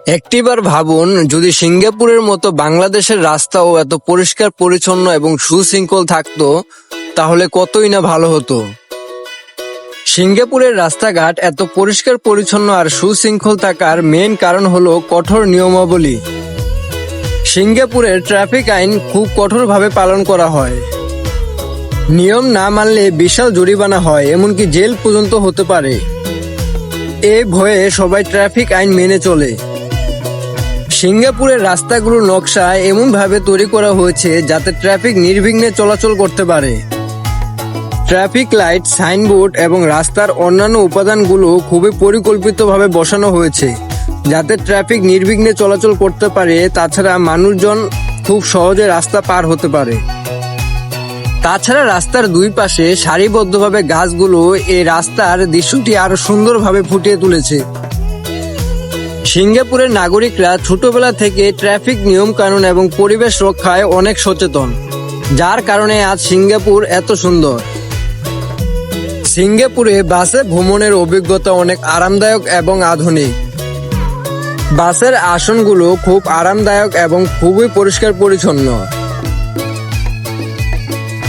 একটিবার ভাবুন, যদি সিঙ্গাপুরের মতো বাংলাদেশের রাস্তাও এত পরিষ্কার পরিচ্ছন্ন এবং সুশৃঙ্খল থাকতো, তাহলে কতই না ভালো হতো। সিঙ্গাপুরের রাস্তাঘাট এত পরিষ্কার পরিচ্ছন্ন আর সুশৃঙ্খল থাকার মেইন কারণ হলো কঠোর নিয়মাবলী। সিঙ্গাপুরের ট্রাফিক আইন খুব কঠোরভাবে পালন করা হয়। নিয়ম না মানলে বিশাল জরিমানা হয়, এমনকি জেল পর্যন্ত হতে পারে। এ ভয়ে সবাই ট্রাফিক আইন মেনে চলে। সিঙ্গাপুরের রাস্তাগুলোর নকশা এমনভাবে তৈরি করা হয়েছে যাতে ট্রাফিক নির্বিঘ্নে চলাচল করতে পারে। ট্রাফিক লাইট, সাইনবোর্ড এবং রাস্তার অন্যান্য উপাদানগুলো খুবই পরিকল্পিতভাবে বসানো হয়েছে যাতে ট্রাফিক নির্বিঘ্নে চলাচল করতে পারে। তাছাড়া মানুষজন খুব সহজে রাস্তা পার হতে পারে। তাছাড়া রাস্তার দুই পাশে সারিবদ্ধভাবে গাছগুলো এই রাস্তার দৃশ্যটি আরো সুন্দরভাবে ফুটিয়ে তুলেছে। সিঙ্গাপুরের নাগরিকরা ছোটবেলা থেকে ট্রাফিক নিয়ম কানুন এবং পরিবেশ রক্ষায় অনেক সচেতন, যার কারণে আজ সিঙ্গাপুর এত সুন্দর। সিঙ্গাপুরে বাসে ভ্রমণের অভিজ্ঞতা অনেক আরামদায়ক এবং আধুনিক। বাসের আসনগুলো খুব আরামদায়ক এবং খুবই পরিষ্কার পরিচ্ছন্ন।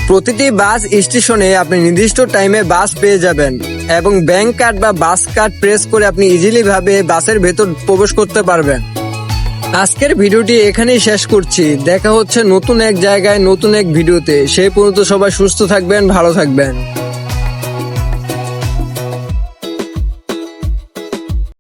প্রতিটি বাস স্টেশনে আপনি নির্দিষ্ট টাইমে বাস পেয়ে যাবেন এবং ব্যাংক কার্ড বা বাস কার্ড প্রেস করে আপনি ইজিলি ভাবে বাসের ভেতর প্রবেশ করতে পারবেন। আজকের ভিডিওটি এখানেই শেষ করছি। দেখা হচ্ছে নতুন এক জায়গায় নতুন এক ভিডিওতে। সেই পর্যন্ত সবাই সুস্থ থাকবেন, ভালো থাকবেন।